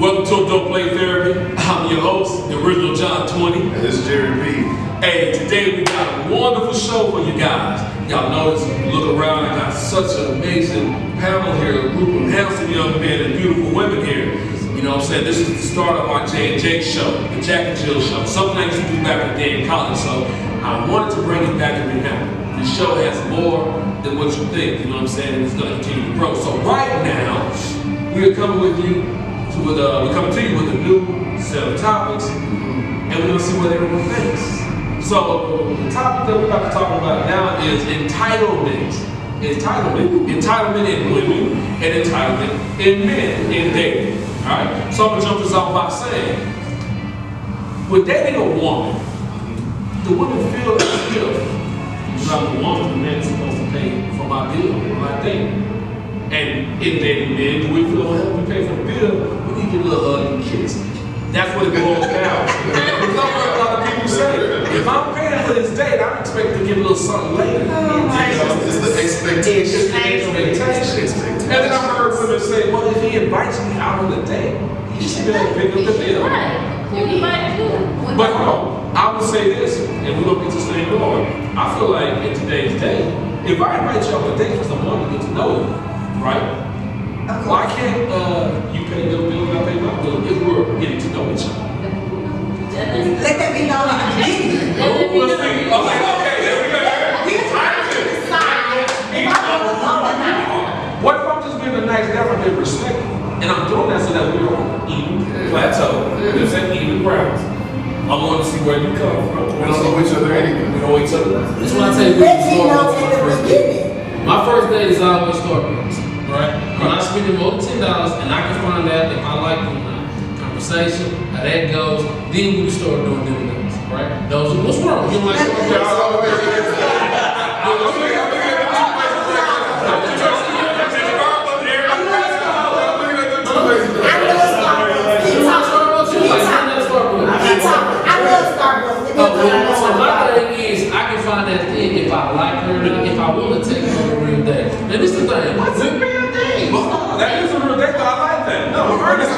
Welcome to Adult Play Therapy. I'm your host, the original John 20. And this is Jerry P. Hey, today we got a wonderful show for you guys. Y'all notice, look around, I got such an amazing panel here, a group of handsome young men and beautiful women here. You know what I'm saying? This is the start of our Jay and Jake show, the Jack and Jill show. Something I used to do back in the day in college, so I wanted to bring it back and remember. The show has more than what you think, you know what I'm saying? And it's going to continue to grow. So right now, we're coming with you. We're coming to you with a new set of topics, and we're going to see what everyone thinks. So the topic that we're about to talk about now is entitlement. Entitlement in women and entitlement in men in dating. All right. So I'm going to jump this off by saying, when dating a woman, the woman feels as if I'm the woman, the man's supposed to pay for my bill when I date. And in dating men, do we feel help we pay for the bill? We need to get a little hug and kiss. That's what it boils down to. That's what a lot of people say. If I'm paying for this date, I'm expecting to get a little something later. It's the expectation. It's the expectation. And then I heard women say, well, if he invites me out on a date, he should be able to pick up the bill. But hold on, I will say this, and we're going to get to stay going. I feel like in today's day, if I invite you on a date because I want to get to know you, right? Why can't you pay your bill and I pay my bill if we're getting to know each other? Let that be known at the beginning. Okay, there we go. What if I'm just being a nice guy, I'm being respectful, and I'm doing that so that we're on even plateau, we're saying even grounds. I want to see where you come from. We don't know each other anyway. We know each other. That's why I tell you Let me know what at the beginning. my first date is always Starbucks, right? When I spend more than $10 and I can find out if I like the conversation, how that goes, then we can start doing different things, right? Those are what's wrong. You don't like Starbucks? So my thing is, I can find that thing if I like her, if I want to take her on a real date. Now this is the thing. What's a real date? That is a real date. I like that. No, Ernest,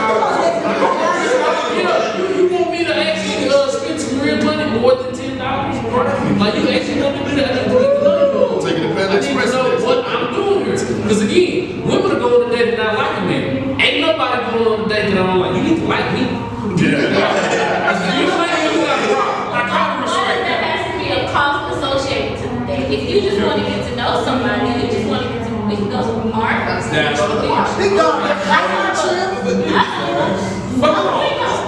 you want me to actually spend some real money, more than $10, right? Like you actually want me to do that? I need to get to know you. Take it to I need to know what I'm doing here. Because again, women are going on a date and not liking me. Ain't nobody going on a date that I don't like. You need to like me. If you just want to get to know somebody, you just want to get to know, we can go to a park. That's We go on a trip. But hold on.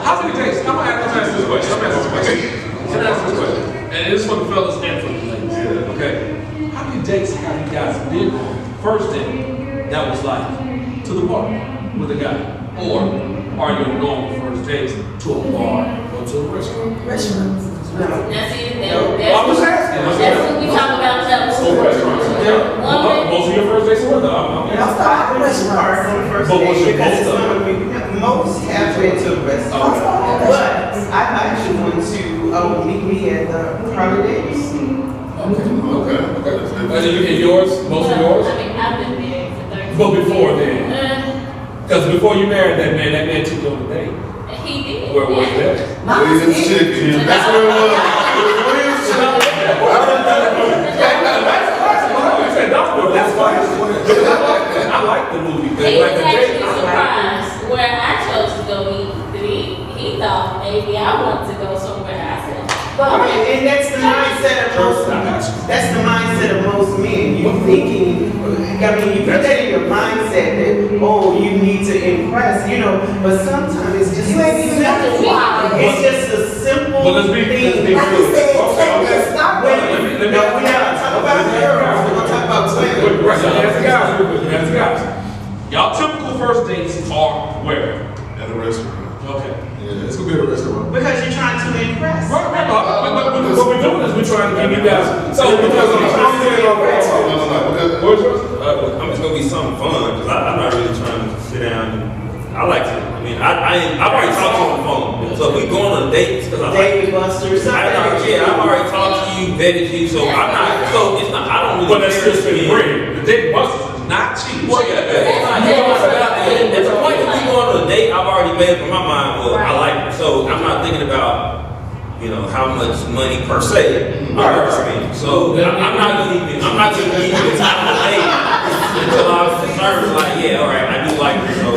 How many days? I'm gonna ask this question. Can I ask this question? And this is for the fellas and for the ladies. Okay. How many dates have you guys been on? First date that was like to the bar with a guy, or are your normal first dates to a bar or to a restaurant? Restaurants. That's it. I was asking. That's what we talk about. So restaurants. Most of your first dates were though. I'll start at restaurants. On the first But what's your date, because most it's gonna be most have been to the restaurant. But I actually want to meet me at the Harley Davidson. Okay. And yours? Most of yours? I mean, I've been married for 30 years. But before then? Because before you married that man took you on a date. He did. Where was that? Williams Chicken. That's where it was. It was Williams Chicken. That's why I like the movie. He was actually surprised where I chose to go eat. He thought maybe I wanted to go somewhere. I said, And that's the mindset of most. That's the mindset of most men. You thinking, I mean, you put that in your mindset that you need to impress, But sometimes it's just You ain't even got to why. It's just a simple But let's be thing. Like you said, take this stop. Wait a minute. No, we're not talking about girls. We're gonna talk about women. That's the guys. Y'all typical first dates are where? At a restaurant. Okay. Yeah, it's gonna be at a restaurant. Because you're trying to impress. Right. What we're doing is we're trying to give you guys. So because I'm saying where's yours? I'm just gonna be something fun because I'm not really trying to sit down. I like to. I mean, I've already talked to you on the phone. So if we go on a date because I like. David Buster's. I've already talked to you, vetted you, so I'm not. So it's not. I don't really. But that's just been bread. The date busters is not cheap. Well, yeah, it's not. At the point that we going on a date, I've already made up in my mind, well, I like her. So I'm not thinking about, how much money per se I'm gonna spend. So I'm not gonna even the time of the date until I'm concerned, like, yeah, all right, I do like her. So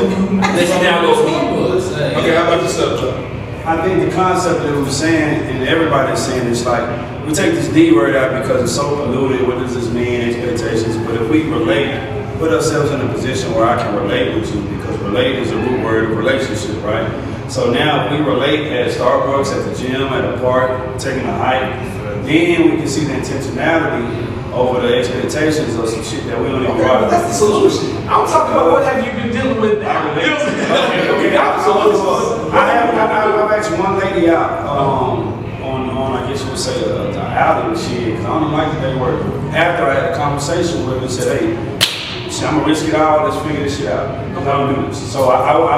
let's now go meet. Okay, how about yourself, John? I think the concept that we're saying, and everybody's saying, is like, we take this D word out because it's so polluted. What does this mean? Expectations. But if we relate, put ourselves in a position where I can relate with you, because relate is a root word of relationship, right? So now if we relate at Starbucks, at the gym, at a park, taking a hike, then we can see the intentionality over the expectations of some shit that we don't even Okay, that's the solution. I'm talking about what have you been dealing with now? Okay, that's the solution. I've asked one lady out on I guess you would say the outing shit, because I don't like that they were. After I had a conversation with her and said, hey, shit, I'm gonna risk it all, let's figure this shit out. I don't do this. So I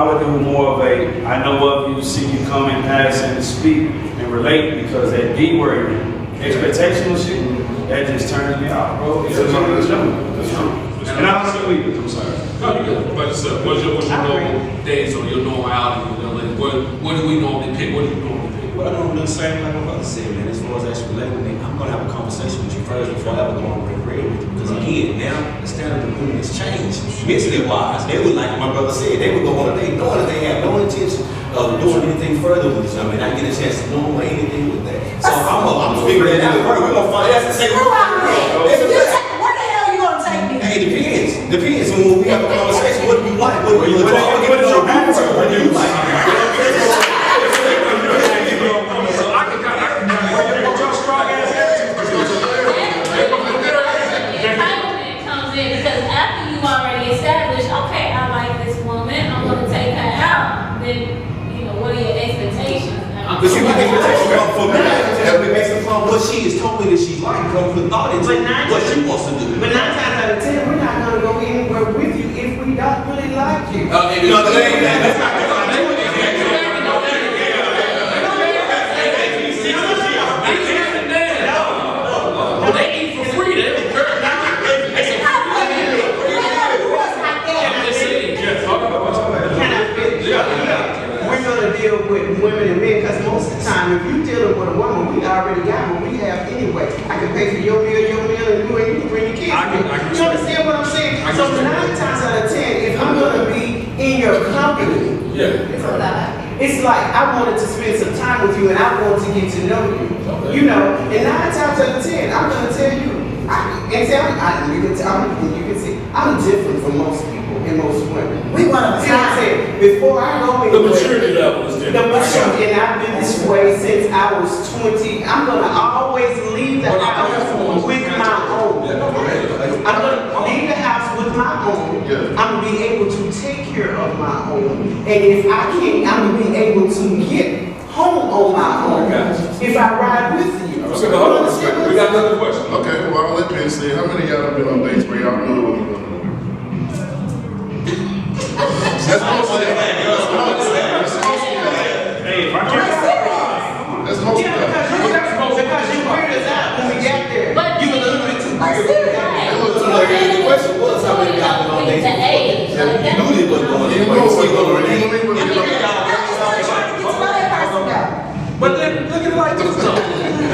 would do more of a, I know of you, see you come and pass and speak and relate, because that D word, expectational shit, that just turns me off, bro. That's true. And I'm sorry. No, you good. What about yourself? What's your normal days or your normal outing? What do we normally pick? What do you normally pick? Well, I don't do the same like my brother said, man. As far as actually relating with me, I'm going to have a conversation with you first before I ever go on break bread with you. Because again, now the standard of women has changed. Mentally wise, they would, like my brother said, they would go on a date knowing that they have no intention of doing anything further with each other. I get a chance to know anything with that. So I'm figuring that out. We're going to find that's the same. Where the hell you gonna take me? Hey, it depends. Depends when we have a conversation. What do you like? What do you like? What is your answer? What do you like? So I can put your strong ass Entitlement comes in because after you already established, okay, I like this woman, I'm gonna take her out, then, what are your expectations now? But see, my expectations come from me. Based upon what she has told me that she's like, come from thought into what she wants to do. But 9 times out of 10, we're not gonna go anywhere with you if we don't really like you. No, that's not They eat for free. They don't care. We're gonna deal with women and men because most of the time, if you dealing with a woman, we already got what we have anyway. I can pay for your meal, and you can bring your kids. You understand what I'm saying? So 9 times out of 10, if I'm gonna be in your company, it's like I wanted to spend some time with you and I want to get to know you. And 9 times out of 10, I'm gonna tell you. You can see, I'm different from most people and most women. We want to say before I go The maturity level is different. and I've been this way since I was 20. I'm gonna always leave the house with my own. I'm gonna leave the house with my own. I'm gonna be able to take care of my own. And if I can't, I'm gonna be able to get home on my own. If I ride with you. We got another question. Okay, well, let me say, how many of y'all have been on dates where y'all knew what you were doing? That's most of that. Hey, if I can't. That's most of that. Because you weirded us out when we got there. But You were a little bit too weird. The question was how many y'all been on dates before? You knew they wasn't going anywhere. But then look at it like this though.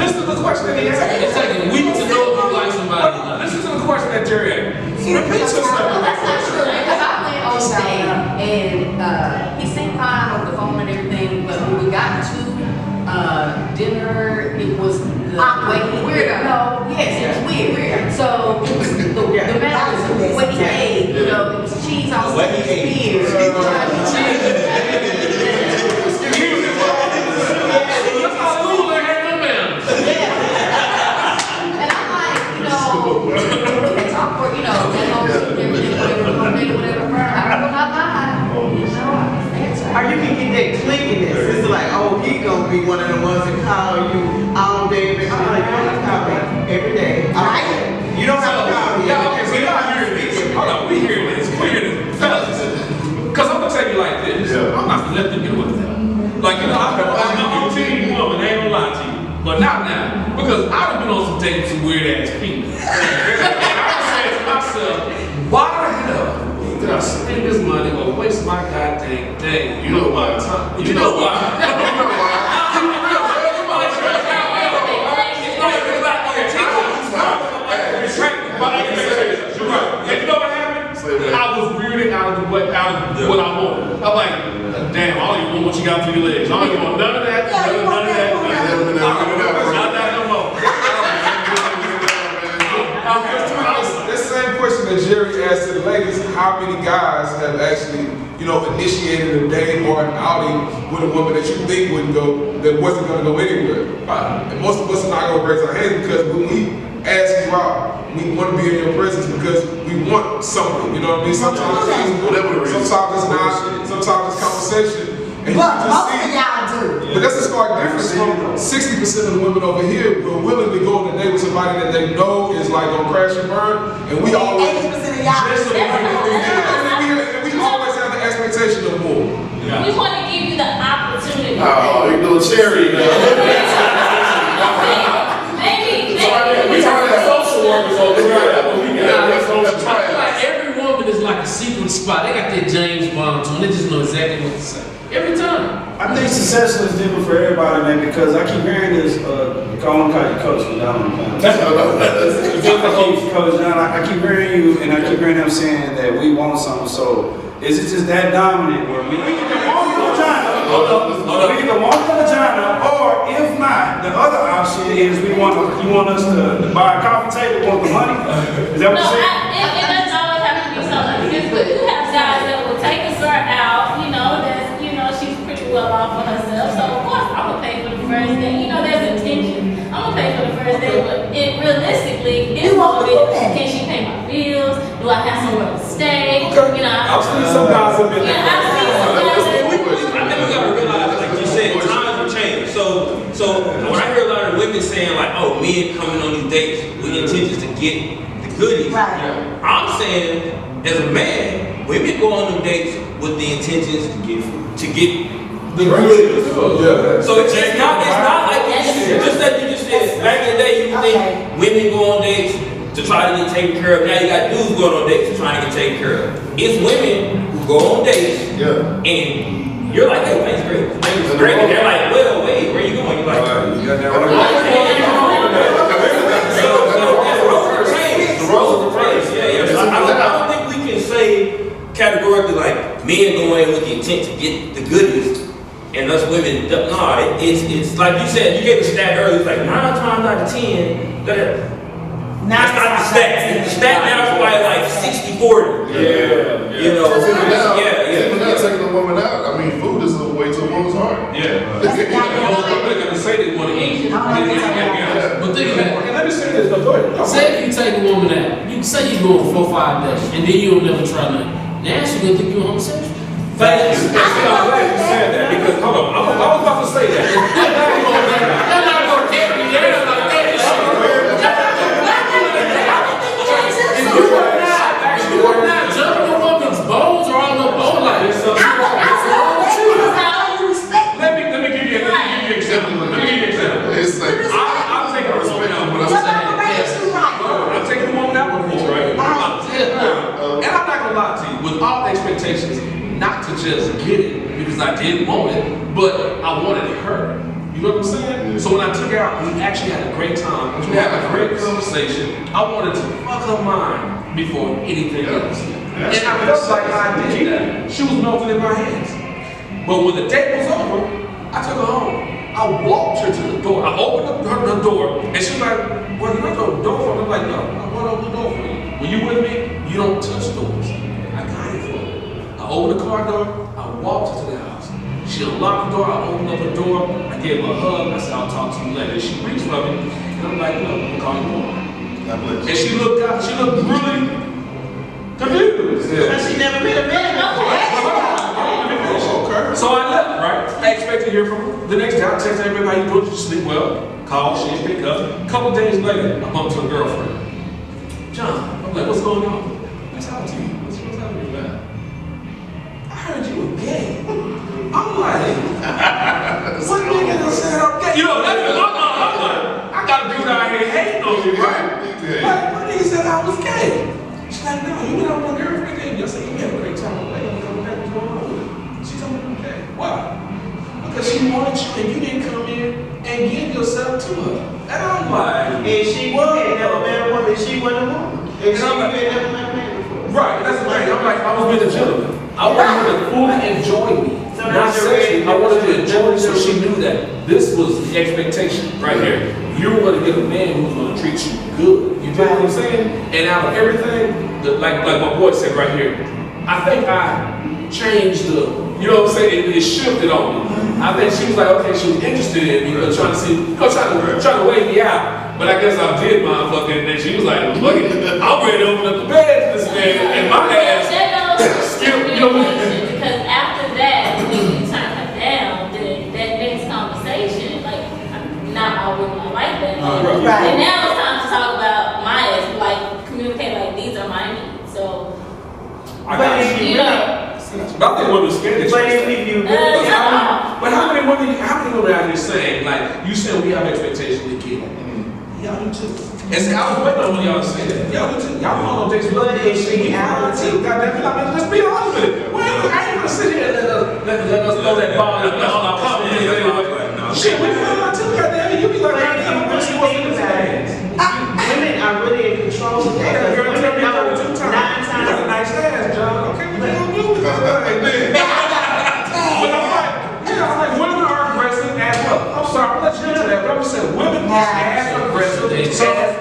Listen to the question that he asked. It's like a week to know if you like somebody. Listen to the question that Terry asked. Repeat yourself. Because I went on a date and he seemed fine over the phone and everything, but when we got to dinner, it was the way he weirdo. No, yes, it was weird. So it was the matter was the way he ate. It was cheese on What he ate. beer. It's awkward, Or you can get that clinginess. It's like, oh, he gonna be one of the ones that call you all day. You don't have to call me every day. You don't have to call me. Okay, so y'all hearing this. Hold on, we hearing this. Fellas, because I'm gonna tell you like this. I'm not gonna let them get away with that. Like, I'm a team woman, I ain't gonna lie to you. But not now. Because I've been on some dates with some weird ass people. And I said to myself, why the hell did I spend this money or waste my my goddamn day. You know why? You know why? You're right. And you know what happened? I was weirded out of what I wanted. I'm like, damn, I don't even want what you got for your legs. I don't even want none of that. None of that. Not that no more. This same question that Jerry asked to the ladies, how many guys have actually, initiated a date or an outing with a woman that you think wouldn't go, that wasn't going to go anywhere? And most of us are not going to raise our hands because when we ask you out, we want to be in your presence because we want something, you know what I mean? Sometimes it's physical, sometimes it's not, sometimes it's conversation. And But you most just of see, y'all do. but that's a stark difference from 60% of the women over here will willingly go on a date with somebody that they know is like gonna crash and burn, and we always 80% of y'all. and we always have the expectation of more. We want to give you the opportunity. Oh, you doing cherry, Maybe. We talking about social workers over here. I feel like every woman is like a secret spot. They got their James Bond on. They just know exactly what to say. Every time. I think success is different for everybody, man, because I keep hearing this, I want to call you Coach, but I don't know. Coach John, I keep hearing you, and I keep hearing him saying that we want something, so is it just that dominant where we either want the vagina, or if not, the other option is you want us to buy a coffee table, want the money? Is that what No, you're saying? it doesn't always have to be something like this, but you have guys that will take a girl out, she's pretty well off for herself, so of course I'm gonna pay for the first day. There's intention. I'm gonna pay for the first day, but realistically, it's gonna be, can she pay my bills? Do I have somewhere to stay? I've seen some guys have been there. I think we gotta realize, like you said, times will change. So when I hear a lot of women saying like, oh, men coming on these dates with intentions to get the goodies, Right. I'm saying as a man, women go on them dates with the intentions to get the goodies. Yeah. So it's not like just that you just said back in the day you would think women go on dates to try to get taken care of. Now you got dudes going on dates to try to get taken care of. It's women who go on dates and you're like, hey, thanks, great. Thanks, great. And they're like, well, wait, where you going? You're like, You got that right. the roles are reversed. Yeah. So I don't think we can say categorically like men go in with the intent to get the goodies and us women, no, it's like you said, you gave a stat earlier, it's like 9 times out of 10, that's not the stat. The stat now is probably like 60-40. Yeah. Even now taking a woman out, I mean, food is a way to a woman's heart. Yeah. They're gonna say they want to eat. But think about it. And let me say this, though, go ahead. Say if you take a woman out, you say you go 4 or 5 days, and then you'll never try nothing. Now she's gonna think you're homosexual. Thank you. I'm glad you said that because hold on, I was about to say that. They're not gonna get me there like that. You are not jumping a woman's bones or on the bone like this. Let me give you an example. It's like, I'm taking a woman out. I'm taking a woman out before, right? And I'm not gonna lie to you, with all expectations, not to just get it because I did want it, but I wanted her. You know what I'm saying? So when I took her out, we actually had a great time. We had a great conversation. I wanted to fuck her mind before anything else. And I felt like I did that. She was melting in my hands. But when the date was over, I took her home. I walked her to the door. I opened up her door, and she was like, well, you don't open the door for me. I'm like, no, I want to open the door for you. When you with me, you don't touch doors. I got it for you. I opened the car door, I walked her to the house. She unlocked the door, I opened up the door, I gave her a hug, I said, I'll talk to you later. She reached for me, and I'm like, no, I'm gonna call you more. And she looked really confused. She never been a man. So I left, right? I expected to hear from her. The next day, I text everybody, how you doing? Did you sleep well? Call, she didn't pick up. A couple days later, I bumped to a girlfriend. John, I'm like, what's going on? What's happening to you? What's happening, man? I heard you were gay. I'm like, what nigga done said I'm gay? You know, that's what I'm like, I got a dude out here hating on you, right? Like, what nigga said I was gay? She's like, no, you went out with my girlfriend, gay. I said, you had a great time. I'm like, what's going on? And she had never met a woman. She wasn't a woman. And she had never met a man before. Right, that's the thing. I'm like, I was being a gentleman. I wanted her to fully enjoy me. So Not that's your sexually. I wanted her to enjoy me so that's she knew that this was the expectation right here. You were going to get a man who's going to treat you good. You get what I'm saying? And out of everything, like my boy said right here, I think I changed the, you know what I'm saying? It shifted on me. I think she was like, okay, she was interested in me, but trying to weigh me out. But I guess I did my fucking, and she was like, look at it. I'm ready to open up the bed to this man, and my ass still, you know what I mean? Because after that, when you turn her down, then that next conversation, like, I wouldn't like that. Right. And now it's time to talk about my ass, like, communicate like these are my needs. So, you know. But I think women scared of But if you But how many women out here saying, like, you said we have expectations to get? Y'all do too. And see, I was waiting on when y'all say that. Y'all do too. Y'all want no dates, but in reality, goddamn it, I mean, let's be honest with it. Well, I ain't gonna sit here and let us know that ball and all our confidence anyway. Shit, we feel like too, goddamn it. You be like, goddamn, I'm she wasn't in this women are really in control of that. Girl, tell me about it 2 times. 9 You got a times. nice ass, John. Okay, we gonna do it. But I'm like, women are aggressive as well. I'm sorry, I'm not you into that, but I'm just saying women are as aggressive as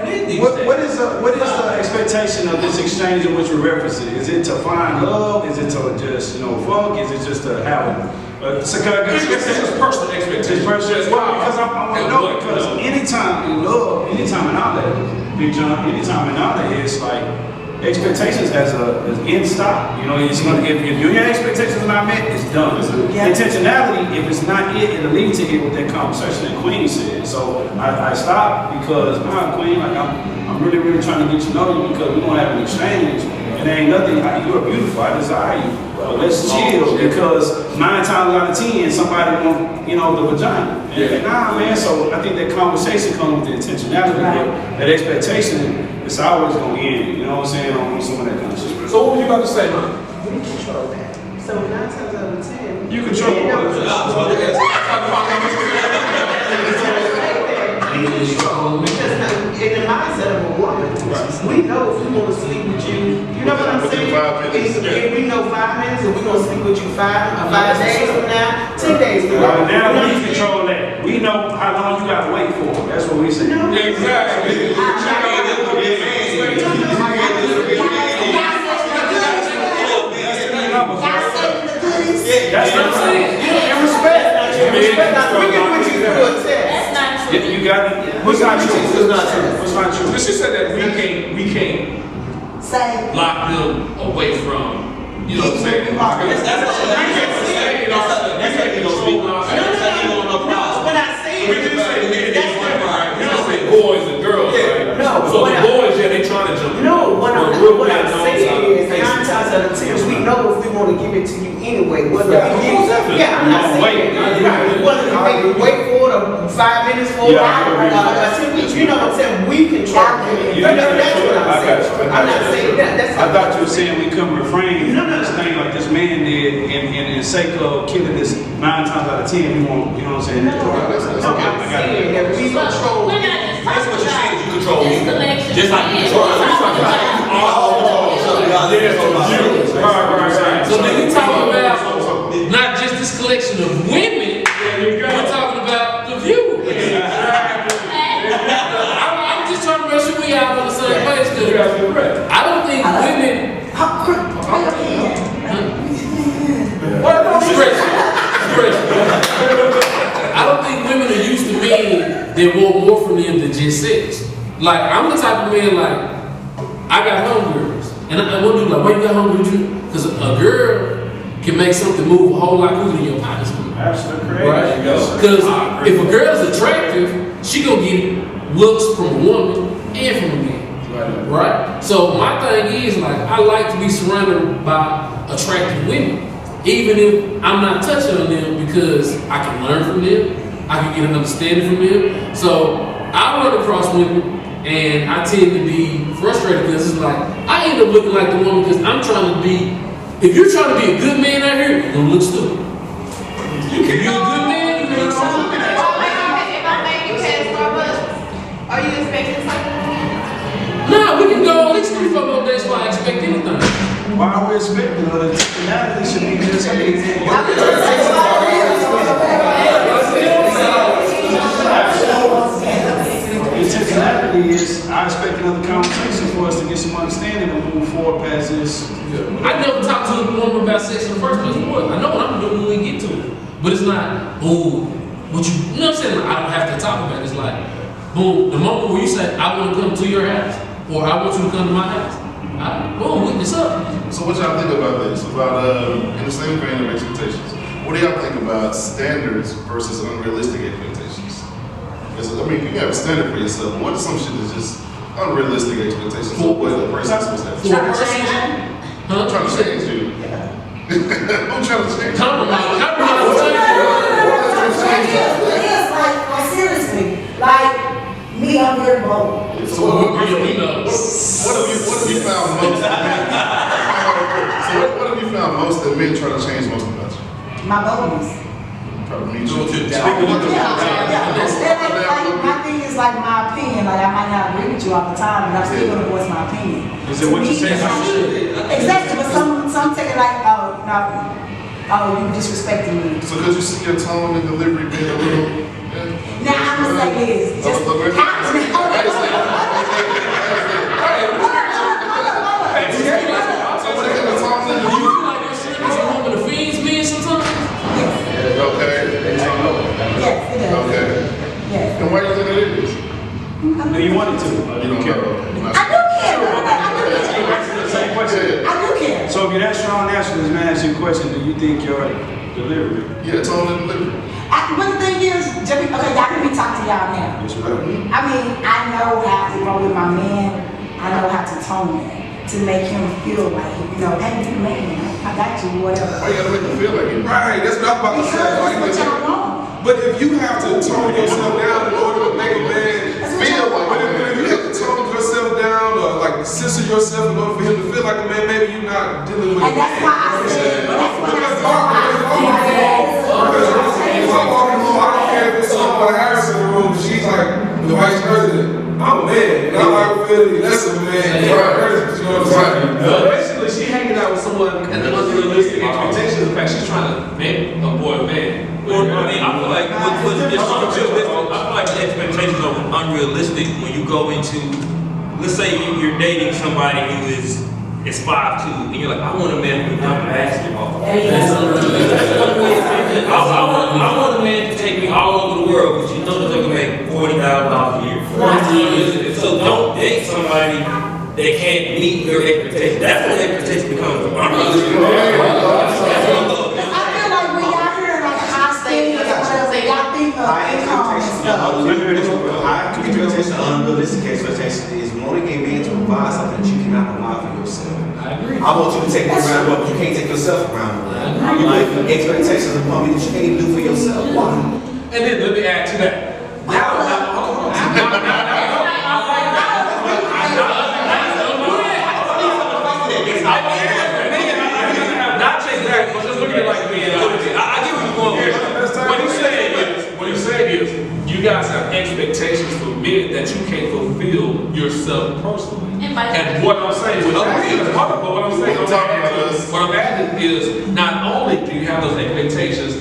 men these days. What is the expectation of this exchange in which we're referencing? Is it to find love? Is it to just, fuck? Is it just to have It's just personal expectations. Because I want to know, because anytime in love, anytime in all that, Big John, anytime in all that, it's like expectations as end stop. It's gonna if your expectations are not met, it's done. Intentionality, if it's not it'll lead to it with that conversation that Queen said. So I stopped because Queen, like I'm really, really trying to get to know you because we don't have an exchange. And there ain't nothing, you're beautiful, I desire you. But let's chill because 9 times out of 10, somebody want, the vagina. And nah, man, so I think that conversation comes with the intentionality, that expectation, it's always going to end, you know what I'm saying, on some of that kind of shit. So what were you about to say, man? We control that. So 9 times out of 10, you control because in the mindset of a woman, we know if we want to sleep with you, you know what I'm saying? If we know 5 minutes and we're going to sleep with you 5 days from now, 10 days from now. Now we control that. We know how long you got to wait for. That's what we say. Exactly. That's what I'm saying. In respect. That's not true. You got it. What's not true? What's not true? She said that we can't Say. lock them away from, you know what I'm saying? Boys and girls, right? No, so the boys, they trying to jump in. No, what I'm saying is 9 times out of 10, we know if we want to give it to you anyway. Whether we give it, I'm not saying whether we make you wait for it or 5 minutes for it, you know what I'm saying? We control it. That's what I'm saying. I'm not saying that. I thought you were saying we couldn't refrain from this thing like this man did, and in the sake of killing this 9 times out of 10, we won't, you know what I'm saying? I'm saying that we control. We're not just That's what talking you're saying, about you control this me. collection. Just like you control me. So then we talking about not just this collection of women, we're talking about the view. I'm just trying to make sure we all on the same page because I don't think women. I don't think women are used to men that want more from them than just sex. Like I'm the type of man like I got homegirls, and I want to do like, why you got home with you? Because a girl can make something move a whole lot quicker than your partner's doing. Absolutely correct. Right? Because if a girl's attractive, she gonna get looks from a woman and from a man. Right? So my thing is like I like to be surrounded by attractive women. Even if I'm not touching on them because I can learn from them, I can get an understanding from them. So I run across women and I tend to be frustrated because it's like I end up looking like the woman because I'm trying to be. If you're trying to be a good man out here, you're gonna look stupid. If you're a good man, you're gonna look stupid. If I make you pay Starbucks, are you expecting 24 more days before I expect anything. Why are we expecting her? The intentionality should be just intentionality is I expect another conversation for us to get some understanding and move forward past this. I never talked to a woman about sex in the first place. What? I know what I'm doing when we get to it. But it's not, ooh, what you know what I'm saying? I don't have to talk about it. It's like, boom, the moment where you say, I want to come to your house, or I want you to come to my house, boom, witness up. So what y'all think about this? About in the same vein of expectations, what do y'all think about standards versus unrealistic expectations? Because I mean, you have a standard for yourself. What is some shit that's just unrealistic expectations of what a person's supposed to have? Trying to change it? I'm trying to change you. I'm trying to change you. It is like, seriously, like me on your boat. So what have you found most? So what have you found most that men try to change most about you? My boldness. Try to meet you. My thing is like my opinion. Like I might not agree with you all the time, but I'm still gonna voice my opinion. Is it what you say? Exactly, but some take it like, oh no, oh you disrespecting me. So could you see your tone and delivery being a little? Now I'm gonna say this. Just And why do you think it is? Do you want it to? Or do you care? I do care. I do care. So if you're that strong answer, this man asks you a question, do you think your delivery? Yeah, tone and delivery. But the thing is, Jimmy, okay, y'all let me talk to y'all now. Yes, ma'am. I mean, I know how to go with my man. I know how to tone that to make him feel like, you know, hey, you man, I got you, whatever. Why you gotta make him feel like it? Right, that's what I'm about to say. Because that's what y'all want. But if you have to tone yourself down in order to make a man feel like, but if you have to tone yourself down or like censor yourself in order for him to feel like a man, maybe you're not dealing with. And that's why I said, that's what I said. I don't care if it's someone Harris in the room, she's like the vice president. I'm a man, and I like feeling less of a man. You know what I'm saying? Basically, she hanging out with someone and the unrealistic expectations. In fact, she's trying to make a boy a man. Well, I mean, I feel like I feel like the expectations are unrealistic when you go into, let's say you're dating somebody who is 5'2", and you're like, I want a man who can dunk basketball. I want a man to take me all over the world because you know that they're gonna make $40,000 a year. So don't date somebody that can't meet your expectations. That's when expectations becomes unrealistic. High expectation, unrealistic expectation is wanting a man to provide something that you cannot provide for yourself. I agree. I want you to take me around the world, but you can't take yourself around the world. Like expectations of women that you can't even do for yourself. Why? And then let me add to that. Not just that, but just look at it like me. I get what you're going with. What he's saying is, you guys have expectations for men that you can't fulfill yourself personally. And what I'm saying, what I'm adding is, not only do you have those expectations,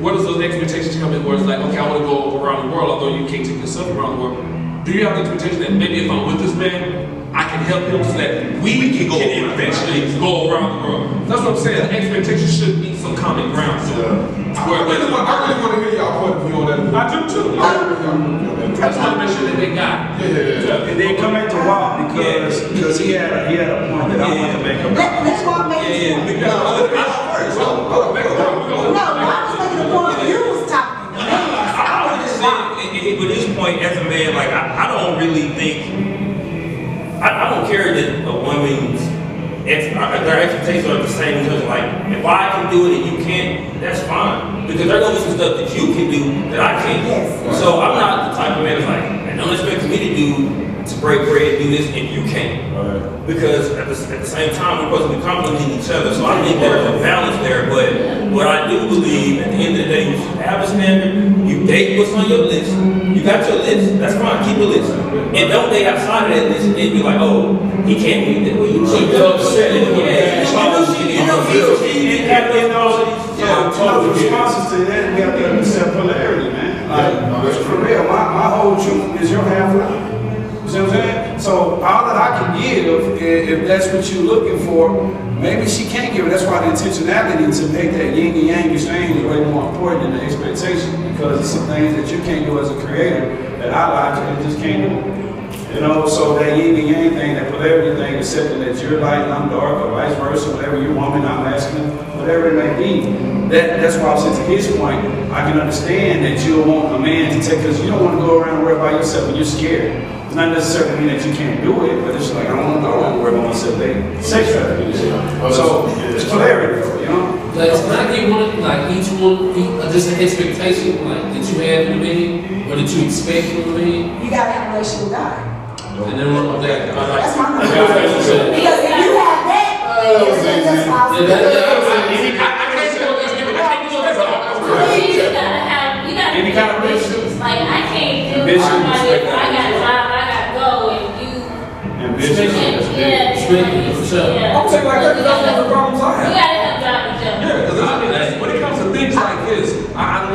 what does those expectations come in where it's like, okay, I want to go around the world, although you can't take yourself around the world. Do you have the expectation that maybe if I'm with this man, I can help him so that we can eventually go around the world? That's what I'm saying. The expectation should be some common ground. So, I really want to hear y'all point of view on that. I do too. I just want to make sure that they got it. And then come back to Walt because he had a point that I want to make about. Let's walk back to the point. No, I was making the point you was talking. I would just say, with this point, as a man, like I don't really think, I don't care that a woman's their expectations are the same because, like, if I can do it and you can't, that's fine. Because there's gonna be some stuff that you can do that I can't. Yes. So I'm not the type of man that's like, don't expect me to do to break bread, do this, and you can't. Right. Because at the same time, we're supposed to be complimenting each other. So I think there's a balance there. But what I do believe, at the end of the day, you should have a standard. You date what's on your list. You got your list. That's fine. Keep a list. And don't date outside of that list and then be like, oh, he can't meet that. Well, you should be upset. Yeah, the responses to that, we have to understand polarity, man. Like, for real, my whole truth is your half life. You see what I'm saying? So all that I can give, if that's what you're looking for, maybe she can't give it. That's why the intentionality to make that yin and yang exchange is way more important than the expectation, because it's some things that you can't do as a creator that I logically just can't do. You know, so that yin and yang thing, that polarity thing, accepting that you're light and I'm dark, or vice versa, whatever you're woman, I'm masculine, whatever it may be. That's why I said to his point, I can understand that you'll want a man to take, because you don't want to go around and worry about yourself when you're scared. It's not necessarily mean that you can't do it, but it's like, I don't want to go around and worry about myself. Sex trafficking, you see. So it's polarity, you know? Like, it's not get one, like each one, just an expectation, like that you have in the man, or that you expect from the man. You gotta have a relationship with God. And then run with that. That's my number. Because if you have that, it's just possible. You gotta have Any kind of relationship. Like, I can't deal with somebody if I got a job, I gotta go, and you. Ambition. Yeah. I'm saying like that, that's one of the problems I have. You gotta have job with job. Yeah, because I mean, when it comes to things like this, I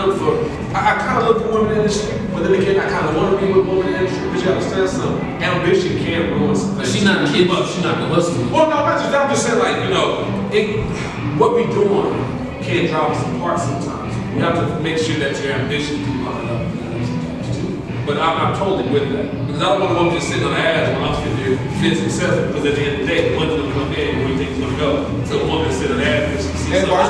kind of look for women in the industry, but then again, I kind of want to be with women in the industry, because you understand something. Ambition can ruin some things. She's not keep up, she's not gonna hustle. Well, no, not just that. I'm just saying, like, you know, what we doing can drive us apart sometimes. You have to make sure that your ambition can line up. But I'm totally with that. Because I don't want a woman just sitting on the ass when I'm sitting there feeling successful. Because at the end of the day, the one's gonna come in where you think it's gonna go. So the woman sitting on the ass and she sees And vice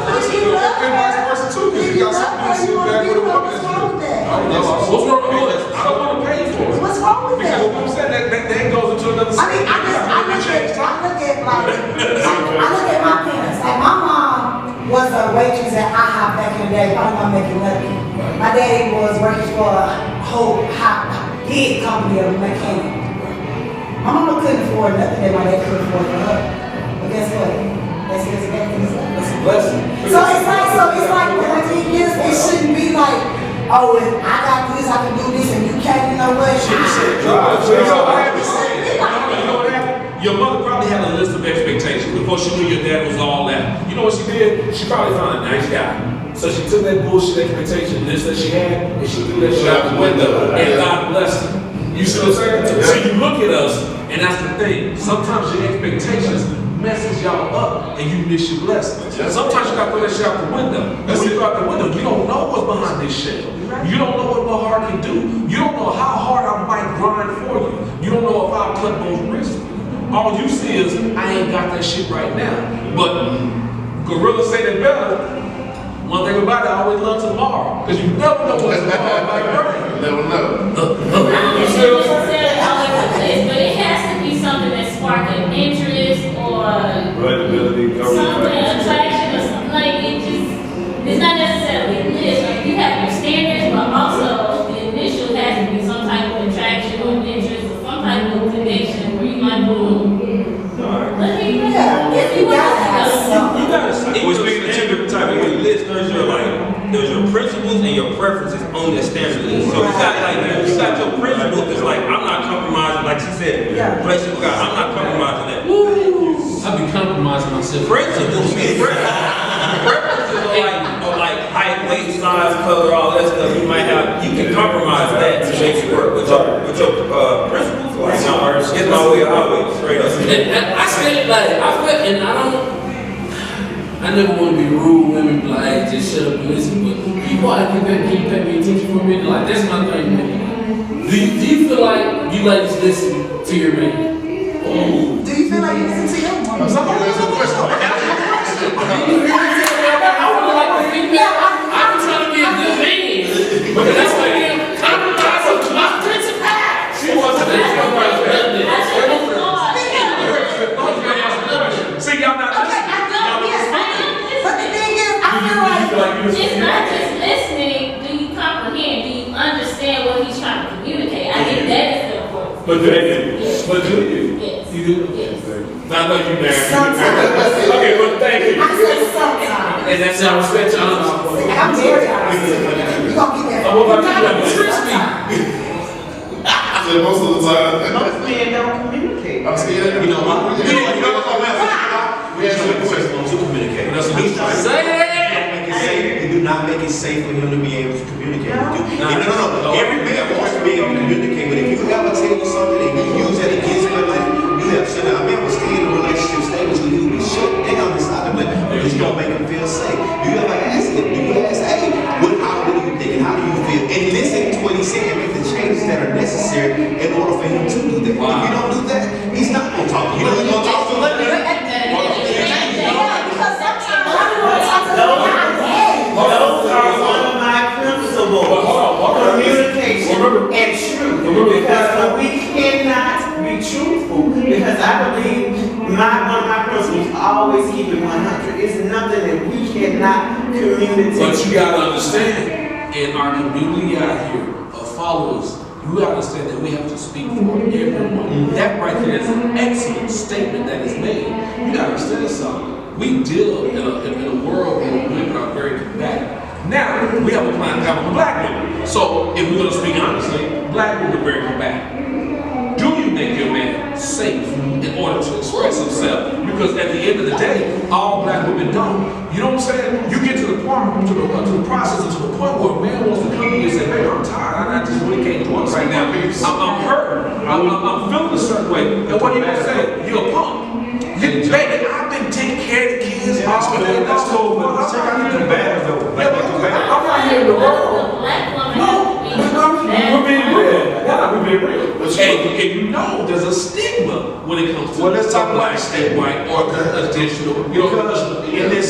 versa too, because you got something to sit back with a woman that's good. I don't know. What's wrong with it? I don't want to pay for it. What's wrong with Because that? what I'm saying, that goes into another I mean, I look at my parents. Like, my mom was a waitress at IHOP back in the day, probably not making nothing. My daddy was working for a whole big company of mechanic. My mama couldn't afford nothing that my dad could afford for her. But guess what? That's a blessing. So it's like the thing is, it shouldn't be like, oh, if I got this, I can do this, and you can't, you know what? Your mother probably had a list of expectations before she knew your dad was all that. You know what she did? She probably found a nice guy. So she took that bullshit expectation list that she had and she threw that shit out the window. And God blessed her. You see what I'm saying? So you look at us, and that's the thing. Sometimes your expectations messes y'all up and you miss your blessing. Sometimes you gotta throw that shit out the window. And when you throw out the window, you don't know what's behind this shit. You don't know what my heart can do. You don't know how hard I might grind for you. You don't know if I'll cut those risks. All you see is, I ain't got that shit right now. But gorillas say that better. One thing about it, I always love tomorrow. Because you never know what tomorrow might bring. You never know. You see what I'm saying? But it has to be something that sparks an interest or something, attraction or something. Like, it's not necessarily this. Like, you have your standards, but also the initial has to be some type of attraction or interest or some type of connection where you might boom. Let me know. If you gotta have something. You gotta see. We're speaking of two different types of list. There's your principles and your preferences on that standard list. So you got your principles that's like, I'm not compromising, like she said, relationship with God, I'm not compromising that. I be compromising myself. Principles are like height, weight, size, color, all that stuff. You can compromise that to make it work. With your principles, like, get my way, highway, straight up. I said, like, I never want to be rude women, like, hey, just shut up and listen, but people out here can you pay me attention for a minute? Like, that's my thing, man. Do you feel like you ladies listen to your man? Do you feel like you listen to your woman? Somebody ask a question. I'm trying to be a good man, but that's why I'm compromising to my principles. She wants to be See, y'all not listening. But the thing is, I feel like it's not just listening. Do you comprehend? Do you understand what he's trying to communicate? I think that is the important. But But do you? Yes. You do? Yes. Now, I know you married. Sometimes. Okay, well, thank you. I said sometimes. And that's how I respect you. I'm married. You gonna get that? Oh, what about you? I said most of the time. Most men don't communicate. I'm scared. You know, we asked you a question on to communicate. He's trying to Say it. You do not make it safe for him to be able to communicate with you. No. Every man wants to be able to communicate, but if you ever tell you something and you use that against him, like you have shut down. A man will stay in a relationship stage where you will be shut down inside of it because you don't make him feel safe. You ever ask him? Do you ask, hey, what do you think? How do you feel? And listen to what he's saying and make the changes that are necessary in order for him to do that. If you don't do that, he's not going to talk to you. You know he's going to talk to you. Those are one of my principles. Communication and truth. Because we cannot be truthful. Because I believe one of my principles is always keep it 100. It's nothing that we cannot communicate. But you gotta understand, in our community out here of followers, you gotta understand that we have to speak for everyone. That right there is an excellent statement that is made. You gotta understand something. We deal in a world where women are very combative. Now, we have a client with black women. So, if we're gonna speak honestly, black women are very combative. Do you make your man safe in order to express himself? Because at the end of the day, all black women don't. You know what I'm saying? You get to the point, to the process, and to the point where a man wants to come to you and say, "Baby, I'm tired. I just really can't do it right now. I'm hurt. I'm feeling a certain way." And what are you gonna say? You're a punk. Baby, I've been taking care of the kids. That's cool, but check out the combative though. Like the combative. I'm not here in the world. Black woman No, we're being real. Yeah, we're being real. And you know there's a stigma when it comes to Well, let's talk black about and white or additional. You know, Because in this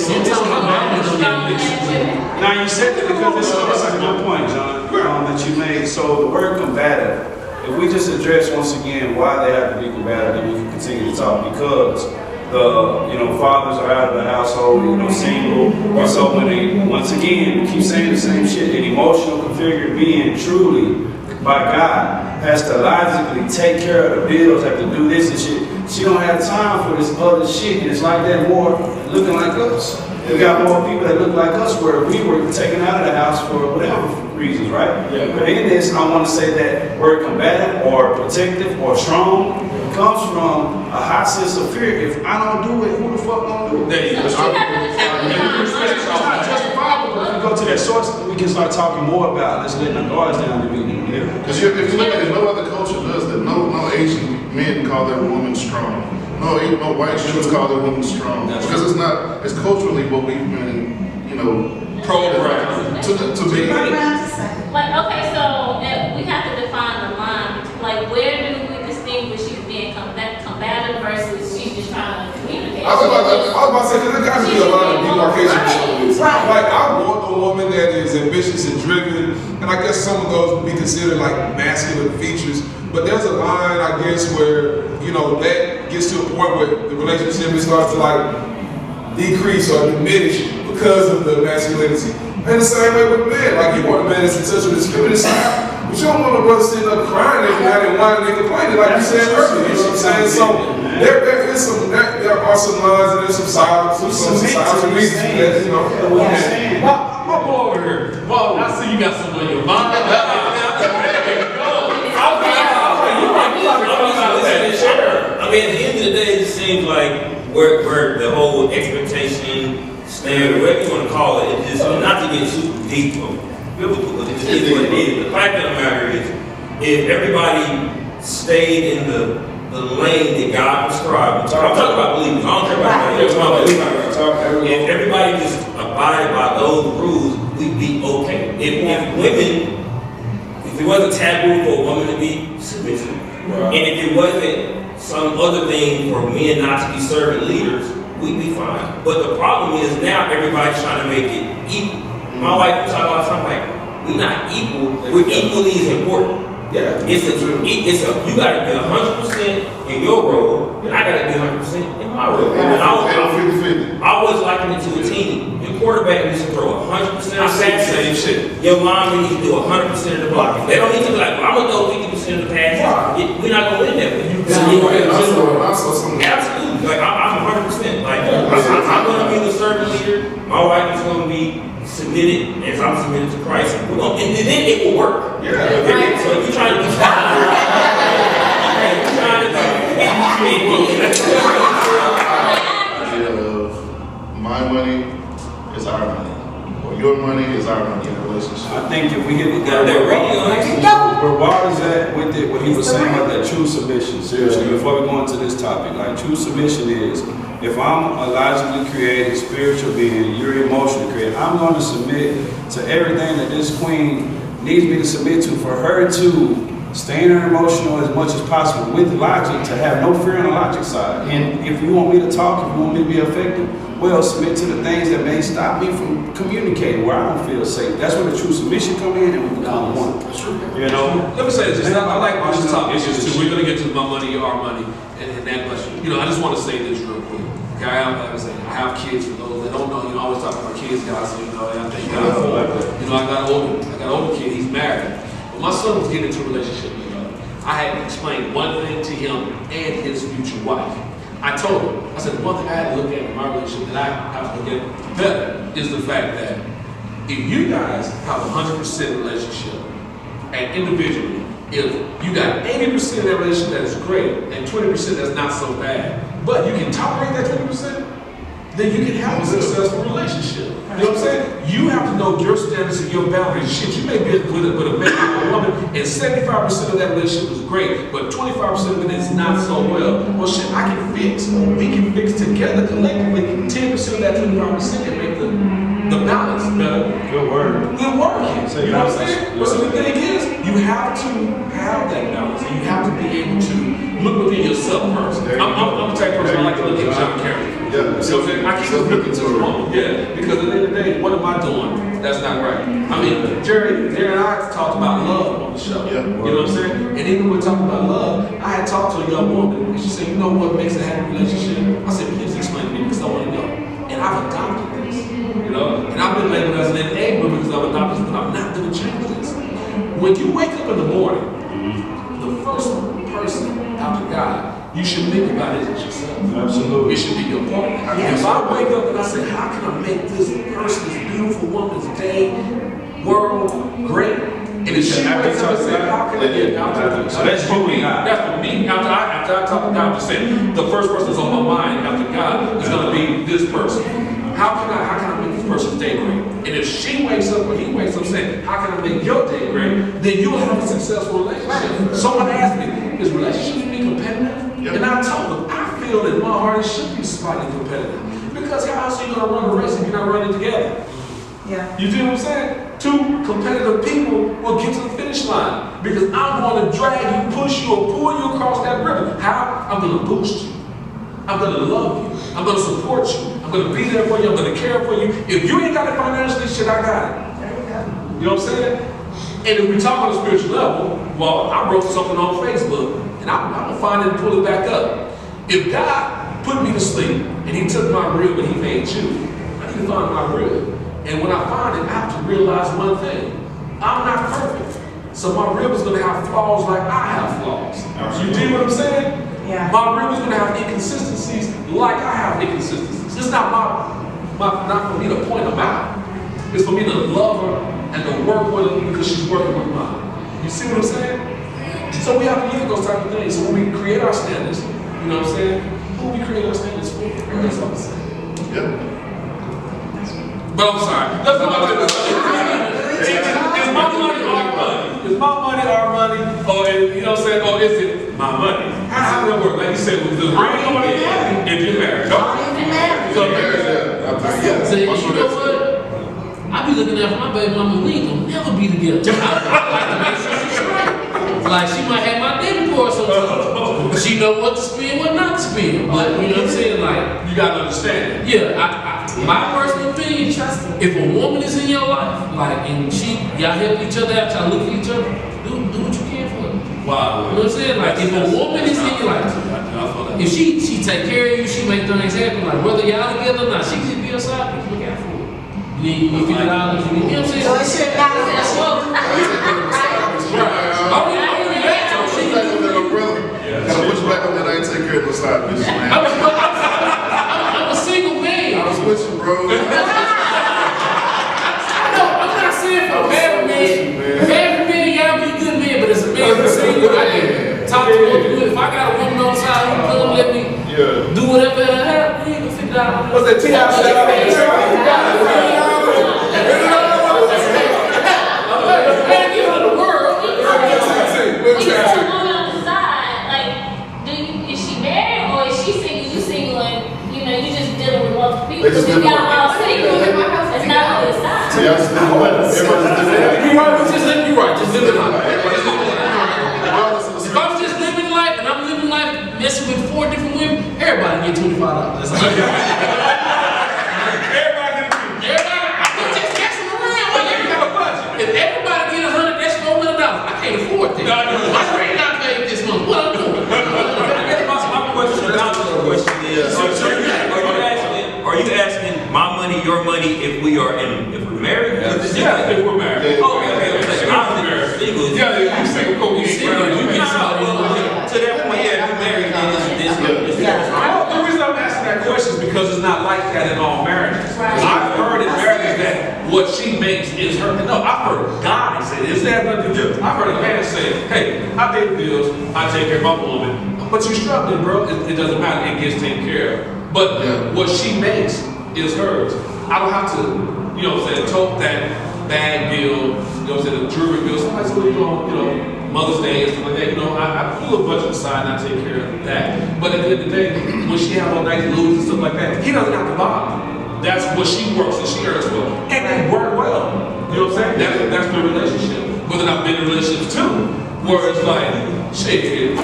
now you said that because this is a good point, John, that you made. So the word combative, if we just address once again why they have to be combative, then we can continue to talk because the fathers are out of the household, single, and so when they once again we keep saying the same shit, an emotional configured being truly by God has to logically take care of the bills, have to do this and shit. She don't have time for this other shit, and it's like that more looking like us. We got more people that look like us where we were taken out of the house for whatever reasons, right? Yeah. But in this, I want to say that word combative or protective or strong comes from a high sense of fear. If I don't do it, who the fuck gonna do it? there you go. It's not justifiable, but if we go to that source, we can start talking more about let's let the guards down to be. Because if you look at it, no other culture does that. No Asian men call their woman strong. No white humans call their woman strong. Because it's culturally what we've been, programmed to be. Like, okay, so we have to define the line. Like, where do we distinguish she's being combative versus she's just trying to communicate? I was about to say, because there got to be a lot of demarcation. Like, I want a woman that is ambitious and driven, and I guess some of those would be considered like masculine features. But there's a line, I guess, where, that gets to a point where the relationship starts to like decrease or diminish because of the masculinity. And the same way with men, like you want a man that's in touch with his feminine side, but you don't want a brother sitting up crying every night and whining and complaining like you said earlier. You know what I'm saying? So there are some lines and there's some sides, some reasons for that, My boy over here. Boy, I see you got something on your mind. I mean, at the end of the day, it seems like where the whole expectation, standard, whatever you want to call it, it's just not to get super deep or biblical, it just is what it is. The fact of the matter is, if everybody stayed in the lane that God prescribed, I'm talking about believers, I don't care about anybody. If everybody just abided by those rules, we'd be okay. If it wasn't taboo for a woman to be submissive, and if it wasn't some other thing for men not to be servant leaders, we'd be fine. But the problem is now everybody's trying to make it equal. My wife was talking about something like, we're not equal, we're equally as important. Yeah. You gotta be 100% in your role, and I gotta be 100% in my role. I always liken it to a team. Your quarterback needs to throw 100% of the passes. Your line needs to do 100% of the blocking. They don't need to be like, well, I'm gonna throw 50% of the passes. We're not gonna win that. Absolutely. Like I'm 100%. Like I'm gonna be the servant leader. My wife is gonna be submitted as I'm submitted to Christ. And then it will work. Yeah. So if you're trying to be my money is our money, or your money is our money in a relationship. I think if we hit the got that radio on. where Ward is at with it, what he was saying about that true submission, seriously, before we go into this topic, like true submission is, if I'm a logically created spiritual being, you're emotionally created, I'm going to submit to everything that this queen needs me to submit to, for her to stay in her emotional as much as possible with logic, to have no fear on the logic side. And if you want me to talk, if you want me to be effective, well, submit to the things that may stop me from communicating where I don't feel safe. That's where the true submission come in, and we become one. You know? Let me say this. I like this topic issues too. We're going to get to my money, our money, and that question. You know, I just want to say this real quick. Okay, I have kids. For those that don't know, you know, I always talk about kids, guys. So, you know, I thank God for. You know, I got an older kid. He's married. But my son was getting into a relationship with her. I had to explain one thing to him and his future wife. I told him, I said, one thing I had to look at in my relationship that I have to look at better is the fact that if you guys have a 100% relationship, and individually, if you got 80% of that relationship that is great and 20% that's not so bad, but you can tolerate that 20%, then you can have a successful relationship. You know what I'm saying? You have to know your standards and your boundaries. Shit, you may be with a man or a woman, and 75% of that relationship is great, but 25% of it is not so well. Well, shit, I can fix. We can fix together collectively. 10% of that 25% can make the balance better. Good word. Good work. You know what I'm saying? So the thing is, you have to have that balance, and you have to be able to look within yourself first. I'm the type of person I like to look at John character. Yeah, So I can't just look into the woman. Yeah, because at the end of the day, what am I doing? That's not right. I mean, Jerry and I talked about love on the show. Yeah. You know what I'm saying? And even when we talking about love, I had talked to a young woman, and she said, you know what makes a happy relationship? I said, please explain to me, because I want to know. And I've adopted this. You know? And I've been labeled as an enabler because I've adopted this, but I'm not going to change this. When you wake up in the morning, the first person after God you should think about it as yourself. Absolutely. It should be your partner. If I wake up and I say, how can I make this person, this beautiful woman's day, world great? And if she wakes up and say, how can I get out? So that's you and God. That's for me. After I talk to God, I'm just saying, the first person that's on my mind after God is going to be this person. How can I make this person's day great? And if she wakes up or he wakes up saying, how can I make your day great? Then you'll have a successful relationship. Someone asked me, is relationships be competitive? Yep. And I told them, I feel that my heart should be slightly competitive. Because how else are you going to run a race if you're not running together? Yeah. You see what I'm saying? Two competitive people will get to the finish line. Because I'm going to drag you, push you, or pull you across that river. How? I'm going to boost you. I'm going to love you. I'm going to support you. I'm going to be there for you. I'm going to care for you. If you ain't got it financially, shit, I got it. There you go. You know what I'm saying? And if we talk on a spiritual level, well, I wrote something on Facebook, and I'm going to find it and pull it back up. If God put me to sleep, and he took my rib and he made you, I need to find my rib. And when I find it, I have to realize one thing. I'm not perfect. So my rib is going to have flaws like I have flaws. You dig what I'm saying? Yeah. My rib is going to have inconsistencies like I have inconsistencies. It's not not for me to point them out. It's for me to love her and to work with her because she's working with mine. You see what I'm saying? So we have to look at those type of things. So when we create our standards, you know what I'm saying? Who we create our standards for? That's what I'm saying. Yep. But I'm sorry. Let's go back to this. Is my money our money? Is my money our money? Or is, you know what I'm saying? Or is it my money? How does that work? Like you said, with the ring on it, if you're married. So you know what? I be looking at my baby mama, we ain't gonna never be together. I like to make sure she's straight. Like she might have my baby pour sometimes. She know what to spend, what not to spend. But you know what I'm saying? Like you gotta understand. Yeah, my personal opinion, if a woman is in your life, like, and y'all help each other out, y'all look for each other, do what you can for her. Wow. You know what I'm saying? Like, if a woman is in your life, if she take care of you, she make things happen, like, whether y'all together or not, she can be a side piece, look out for her. You $50, you know what I'm saying? So it should not be that well. Gotta push back care of those side bitches, man. I'm a single man. I was with you, bro. No, I'm not saying for bad men. Bad men, y'all be good men, but as a man who's single, I can talk to what to do. If I got a woman on the side who couldn't let me do whatever I have, we ain't gonna figure it out. What's that T.I. shit out there? Man, give it to the world. When you put a woman on the side, like, is she married or is she single? You single and you just dealing with multiple people. They just If live y'all on- all single, it's not on the side. See, I just didn't know that. Everybody's different. You right, just living life. Regardless of the If I'm just living life and I'm living life messing with 4 different women, everybody get $25. That's like, everybody, I'm just guessing around. Like, if everybody get 100, that's $400. I can't afford that. My rent not paid this month. What I'm doing? My question about this question is, are you asking my money, your money, if we're married? Yeah, if we're married. Okay. Single. Yeah, you single, cool. You single. To that point, yeah, if you're married, then this. Well, the reason I'm asking that question is because it's not like that in all marriages. I've heard in marriages that what she makes is her. No, I've heard guys say this. It has nothing to do. I've heard a man say, hey, I pay the bills, I take care of my woman. But you're struggling, bro. It doesn't matter. It gets taken care of. But what she makes is hers. I don't have to, tote that bag bill, the jewelry bill. Somebody said, what are you doing, Mother's Day and stuff like that. I put a little budget aside and I take care of that. But at the end of the day, when she has all nice Louis and stuff like that, he doesn't have to buy. That's what she works and she earns well. And they work well. You know what I'm saying? That's the relationship. Whether I've been in relationships too, where it's like, shit,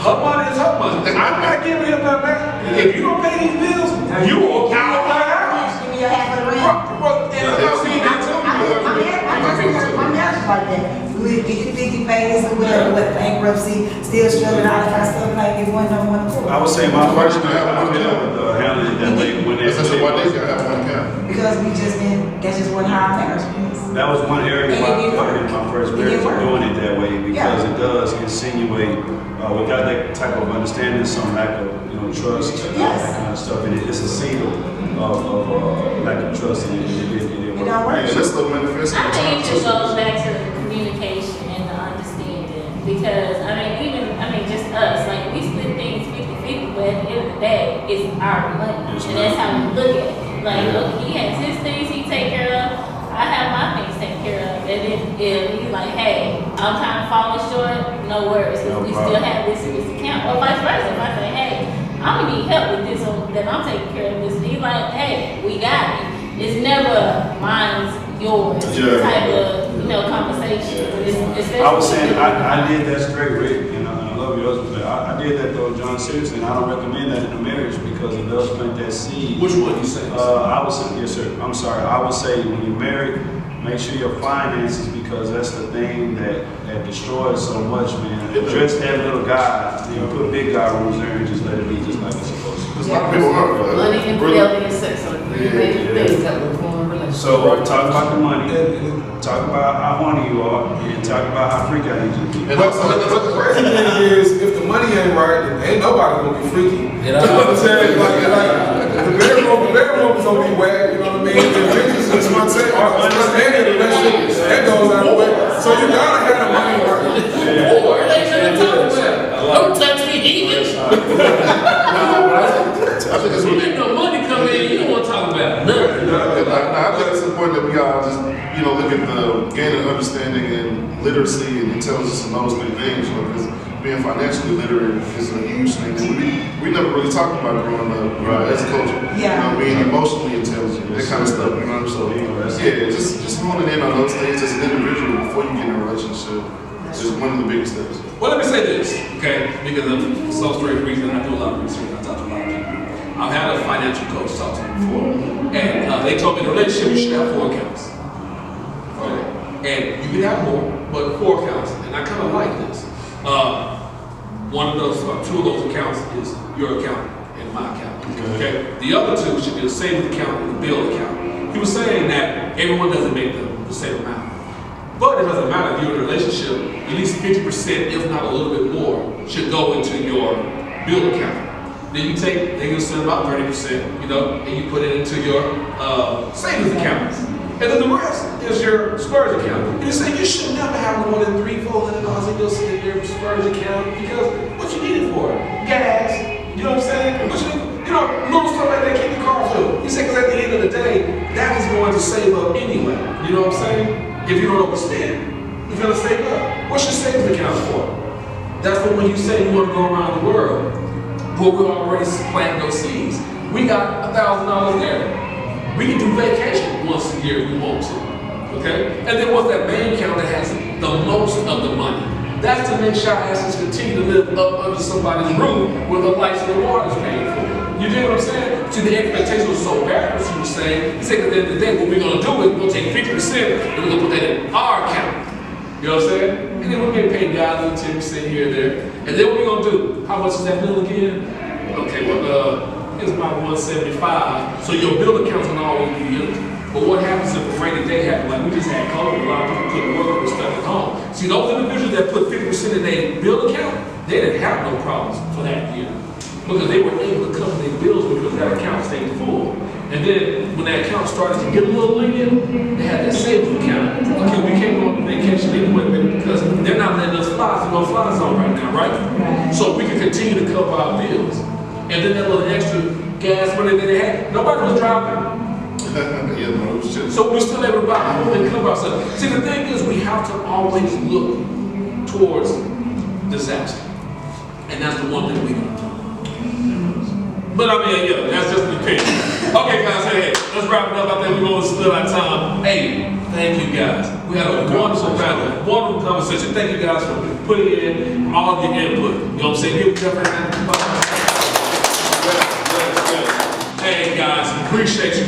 her money is her money. I'm not giving him that back. If you don't pay these bills, you will count on my house. Give me your half of the rent. My marriage like that. We live 50-50 pays or whatever, with bankruptcy, still struggling, all that kind of stuff, like it wasn't no one to I would say my first handling it that way when That's why they gotta have one account. because that just wasn't how our marriage was. that was one area And why it didn't work. in my first marriage It didn't of work. doing it that way because Yeah. it does insinuate without that type of understanding some lack of trust and all that kind of stuff. And it's a signal of lack of trust and it It don't work. Yeah, let's look manifest. I think it just goes back to the communication and the understanding. Because, just us, like, we split things 50-50, but at the end of the day, it's our money. Yes, And that's how we look at it. Like, Yeah. look, he has his things he take care of, I have my things taken care of. And then if he's like, hey, I'm kind of falling short, no worries, because we still have this in this account. Or vice versa, if I say, hey, I'm gonna need help with this, that I'm taking care of this. And he's like, hey, we got it. It's never mine's yours type of conversation. I was saying I did that straight, Rick, and I love your husband, but I did that though, John, seriously, and I don't recommend that in a marriage because it does plant that seed. Which one you say? I would say, yes, sir. I'm sorry. I would say when you're married, make sure your finances because that's the thing that destroys so much, man. Address that little guy, put big guy rules there and just let it be just like it's supposed to. Because a lot of people are Money, infidelity, and sex are the three major things that will form a relationship. So talk about the money, talk about how horny you are, and talk about how freaky I need you to be. But the crazy thing is, if the money ain't right, then ain't nobody gonna be freaky. You know what I'm saying? Like the bedroom is gonna be wet. You know what I mean? The bitches is my take. Understanding the relationship that goes out the way. So you gotta have the money right. Or they shouldn't talk about. Don't touch me, heathens. I think it's really. Ain't no money come in, you don't want to talk about nothing. I think it's important that we all just, look at the gaining understanding and literacy and intelligence and those many things, because being financially literate is a huge thing that we never really talked about growing up as a culture. Yeah. Being emotionally intelligent, that kind of stuff, So, just honing in on those things as an individual before you get in a relationship is one of the biggest steps. Well, let me say this, okay? Because of some strange reason, I do a lot of research. I talk to a lot of people. I've had a financial coach talk to me before, and they told me in a relationship you should have 4 accounts. Okay? And you can have more, but 4 accounts. And I kind of like this. One of those, 2 of those accounts is your account and my account. Okay? The other 2 should be the savings account and the bill account. He was saying that everyone doesn't make the same amount. But it doesn't matter if you're in a relationship, at least 50%, if not a little bit more, should go into your bill account. Then you take, they give send about 30%, you know, and you put it into your savings accounts. And then the rest is your splurge account. And you say you should never have more than $300-400 in your splurge account because what you need it for? Gas. You know what I'm saying? What you need, you know, little stuff like that, keep your car filled. You say, because at the end of the day, that is going to save up anyway. You know what I'm saying? If you don't overspend, it's going to save up. What's your savings account for? That's for when you say you want to go around the world. But we're already planting those seeds. We got $1,000 there. We can do vacation once a year if we want to. Okay? And then what's that bank account that has the most of the money? That's to make sure our asses continue to live up under somebody's roof where the lights and the water's paid for. You dig what I'm saying? See, the expectation was so bad, as you were saying. You say at the end of the day, what we're going to do is we're going to take 50% and we're going to put that in our account. You know what I'm saying? And then we're getting paid guys a little 10% here and there. And then what we're going to do? How much is that bill again? Okay, well, it's about $175. So your bill account's going to always be empty. But what happens if a rainy day happens? Like we just had COVID, a lot of people couldn't work and stuff at home. See, those individuals that put 50% in their bill account, they didn't have no problems for that year. Because they were able to cover their bills because that account stayed full. And then when that account started to get a little lenient, they had that savings account. Okay, we can't go on vacation anyway because they're not letting us fly, so no fly zone right now, right? So we can continue to cover our bills. And then that little extra gas money that they had, nobody was driving. So we're still able to buy home and cover ourselves. See, the thing is, we have to always look towards disaster. And that's the one thing we don't do. But I mean, yeah, that's just the opinion. Okay, guys, hey, let's wrap it up. I think we're going to split our time. Hey, thank you guys. We had a wonderful panel, wonderful conversation. Thank you guys for putting in all your input. You know what I'm saying? Give it up. Hey guys, appreciate you.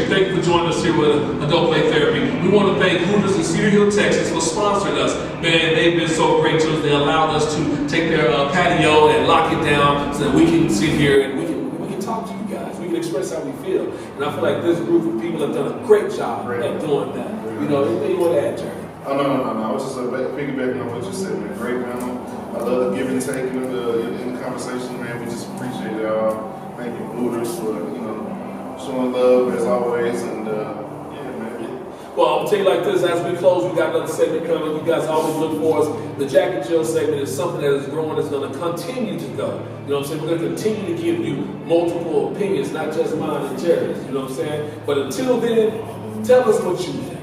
Thank you for joining us here with Adult Play Therapy. We want to thank Hooters in Cedar Hill, Texas for sponsoring us. Man, they've been so great to us. They allowed us to take their patio and lock it down so that we can sit here and we can talk to you guys. We can express how we feel. And I feel like this group of people have done a great job at doing that. You know, anything you want to add, Jerry? Oh, no. I was just piggybacking on what you said, man. Great panel. I love the give and take in the conversation, man. We just appreciate it all. Thank you, Hooters, for, showing love as always, and yeah, man. Well, I'll tell you like this, as we close, we got another segment coming. You guys always look for us. The Jack and Jill segment is something that is growing, it's going to continue to go. You know what I'm saying? We're going to continue to give you multiple opinions, not just mine and Jerry's, you know what I'm saying? But until then, tell us what you think.